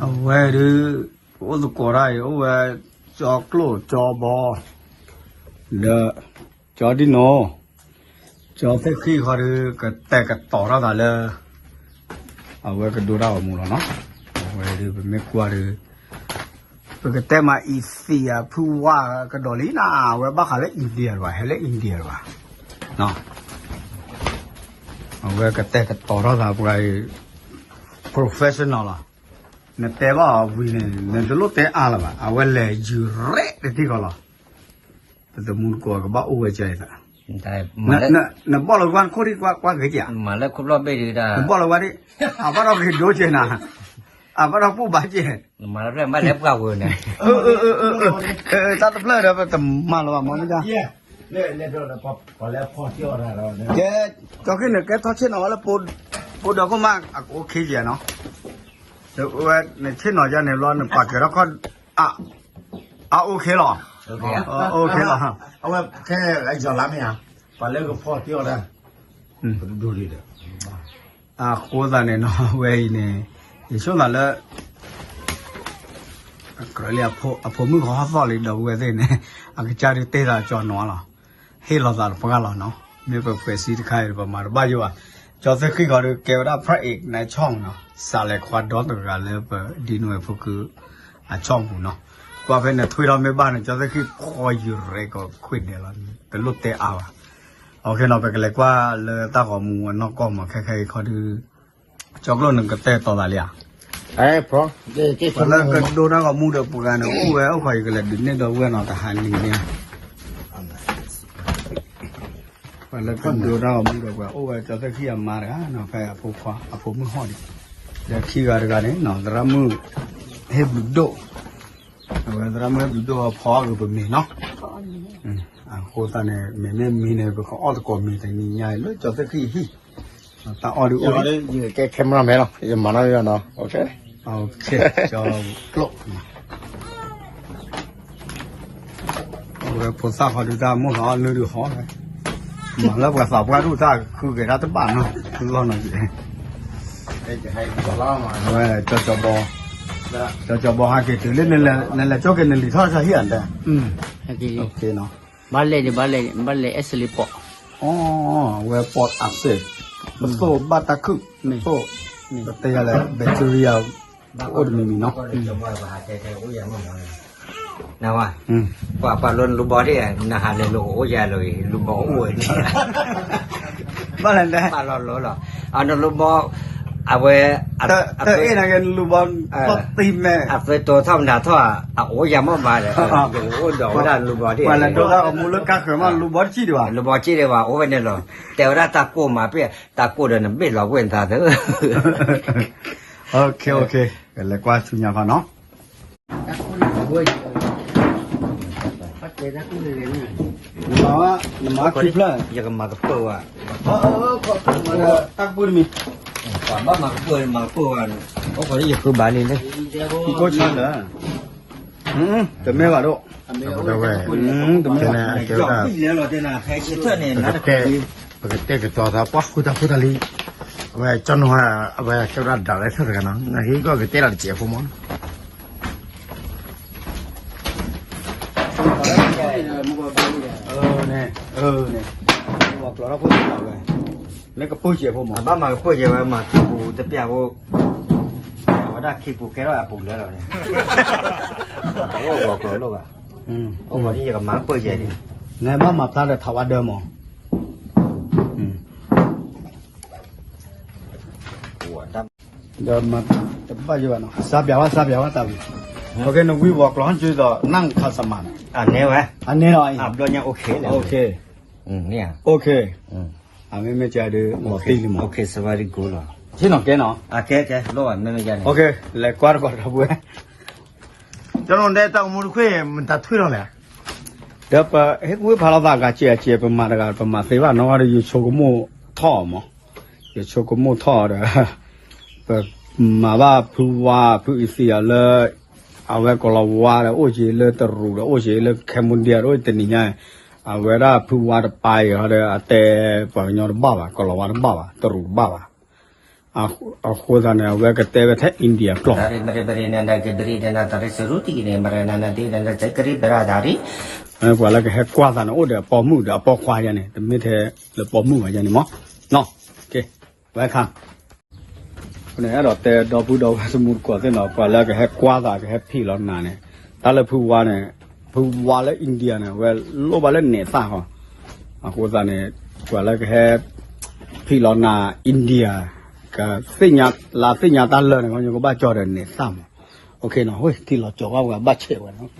เอาไว้ดูโอ้ตัวก่อได้เอาไว้จอกโลจอบอเด้อจอดิโนจอเฟขี้เขาดูก็แต่ก็ต่อเราได้เลยเอาไว้ก็ดูเราหมดแล้วเนาะเอาไว้ดูเป็นไม่กลัวดูก็แต่มาอินเดียผู้ว่าก็ดอลลีน่าเอาไว้บ้าเขาเล่นอินเดียว่ะให้เล่นอินเดียว่ะเนาะเอาไว้ก็แต่ก็ต่อเราได้ไป professional ล่ะเนี่ยแต่ว่าวิ่งเนี่ยจะลุกแต่อะไรบ้างเอาไว้เลยยูเร่ที่เขาล่ะแต่มุนกว่าก็บ้าอุ้ยใจละแต่เนี่ยบอกเลยว่าคนที่กว่าเกี่ยมาแล้วครบรอบไม่ดีได้บอกเลยว่าที่บ้าเราคือดูเจนะบ้าเราผู้บาดเจ็บมาแล้วไม่เล็บเก่าเลยเนี่ยตัดเพลิดแล้วแต่มาแล้วมั้งไม่ใช่เนี่ยโดนพอแล้วพอเที่ยวได้แล้วเนี่ยแกจอกเนี่ยแกทอดเช่นเอาแล้วปูดอกก็มากโอเคเจ้าเนาะเดี๋ยวว่าในเช่นหน่อยจะในร้อนปากแล้วก็โอเคหรอโอเคหรอเอาไว้แค่ไอ้จอรับเนี่ยพอแล้วก็พอเที่ยวได้ดูดีเด้อโคตรเนี่ยเนาะเว้ยเนี่ยช่วงนั้นแล้วก็เลยผมมึงขอฮับฟอเลยเดี๋ยวเว้ยเนี่ยก็จะได้เตะได้จอนนัวล่ะเฮ้ยเราจะพกล่ะเนาะไม่เป็นเฟซีที่ใครประมาณบ้าอยู่อ่ะจอดสักขี้ก็เกี่ยวกับพระเอกในช่องเนาะสาเล็กควาดดอตัวกันเลยเปิดดีหน่วยพวกคือช่องหูเนาะกว่าเป็นเนี่ยทุยเราไม่บ้านเนี่ยจอดสักขี้คอยอยู่เรก็คุยเดียวละเป็นรถเตะเอาโอเคเนาะไปกันเลยว่าเลยตาของมูนอกก็มาใครๆเขาดูจอกรถหนึ่งก็เตะต่อได้เลยเพราะแล้วก็ดูนะก็มูเดือบกันเนาะโอ้ยเอาใครก็เลยดึงเนี่ยเราเว้นเอาแต่หันนี่เนี่ยแล้วก็ดูเราไม่รู้ว่าโอ้ยจะได้ขี้มาเลยเนาะไปผูกคอผูกมือห่อดิเดี๋ยวขี้กันเนี่ยเนาะดรามือเฮบุโดดรามือบุโดพอกับผมเนาะโคตรเนี่ยไม่มีเนี่ยก็เขาออดก็มีแต่นี่ใหญ่เลยจะได้ขี้ฮีตาออดูโอ้ยยืนแกแคมราแมนเนาะยังมาแล้วเนาะโอเคจะกลบโอ้ยพอสักเขาดูตามุ่งเขาเลือดดูหอเลยมาแล้วก็สอบกันรู้จักคือเกิดอะไรบ้างเนาะคือว่าหน่อยจะให้ตลอดมาเว้ยจะบอกให้ตื่นเล่นนั่นแหละโจ๊กนั่นลิท่าใช่ไหมแต่โอเคเนาะบ้านเล่เอสลิปอ๋อเว้ยปอดอักเสบมันโซ่บาตาคึกนี่โซ่แต่อะไรแบคทีเรียโอ้ยไม่มีเนาะนะว่าปะลนลูบอที่นะฮะเลยโลโอยาเลยลูบออ้วยนี่บ้านไหนปะลนโลหรออันนั้นลูบอเอาไว้แต่เอ็นะกันลูบอลตีมแม่เอาไปตัวท่อมดาท่อโอยามามาเลยโอ้ดอกได้ลูบอที่วันละตัวก็มูลค่าคือมันลูบอลชี้ดีว่าลูบอชี้ดีว่าโอ้เป็นเนี่ยหรอแต่ว่าตาโก้มาเปี้ยตาโก้เดินไม่หลอกเว้นตาเถอะโอเคกันเลยกว่าชุนยาพาเนาะมาคลิปละยังมากับตัวตักปืนมีก่อนว่ามากับตัวโอ้คนนี้อยู่คือบาลีเลยพี่ก็ชันเหรอแต่ไม่ว่าด้วยแต่ว่าแต่ไม่ว่าเกี่ยวกับเรื่องเราจะน่าใครเชื่อเนี่ยนะแกเด็กตัวท่าปักคุตาลีว่าจันทร์ว่าว่าเกี่ยวกับดาวอะไรสักอย่างนั้นนี่ก็เตะละเจี๊ยบมั้งเนี่ยบอกเราพูดต่อเลยนี่ก็พูดเสียผมบ้ามาพูดเยอะมาขี้ปูจะเปียกว่าได้ขี้ปูแค่ว่าปูแล้วเราเนี่ยโอ้บอกเลยลูกอ่ะโอ้วันนี้ยังมาพูดเยอะดิเนี่ยบ้ามาพลาดทว่าเดิมอ๋อเดิมมาจะไปอยู่บ้านเนาะซาเบียว่าตาบีโอเคน้องวิวบอกร้อนจุดต่อนั่งข้าวสมานอันนี้ไว้อันนี้หน่อยโดนยังโอเคเลยโอเคเนี่ยโอเคไม่เจอดูหมดตีเลยมั้งโอเคสวัสดีกูเหรอที่น้องแกเนาะแกรอดไม่เจอโอเคเลยกวาดครับเว้ยจะนอนได้ตั้งมือคุยมันตัดทุ่งเลยเดี๋ยวไปเฮ้ยกูพาเราบ้านกันเจี๊ยประมาณเสียว่าน้องอะไรอยู่โชกุโมท่อมั้งอยู่โชกุโมท่อเด้อมาว่าผู้อิสระเลยเอาไว้ก็เราว่าแล้วโอ้ยเลยตรูแล้วโอ้ยเลยแคมุนเดียโอ้ยแต่นี่ไงเอาไว้ได้ผู้ว่าไปเขาเลยแต่ปล่อยยอดบ้าก็เราว่าบ้าตรูบ้า ခိုးသားနေဝဲကတဲပဲထဲအိန္ဒိယကလော Dari beri nanda ke beri nanda dari seruti ini mara nanda di nanda cekri beradari. ကွာလည်းကဟဲကွာသားနော်တဲ့ပေါ်မှုတာပေါ်ခွာရနေတမစ်ထဲလပေါ်မှုပါရနေမောနော်ကဲဝဲခါခုနကတော့တဲတော့ဘူးတော့စမှုကွာတဲ့နော်ကွာလည်းကဟဲကွာသားကဟဲဖီလောနာနေဒါလည်းဖူဝါနေဖူဝါလည်းအိန္ဒိယနေဝဲလောပါလည်းနေသားဟောအခုသားနေကွာလည်းကဟဲဖီလောနာအိန္ဒိယကစိညာလာစိညာသားလည်းနေကောညကိုဘာကြော်တယ်နေသားโอเคနော်ဟိုတီလောကြော်ကဘာချေဝဲနော်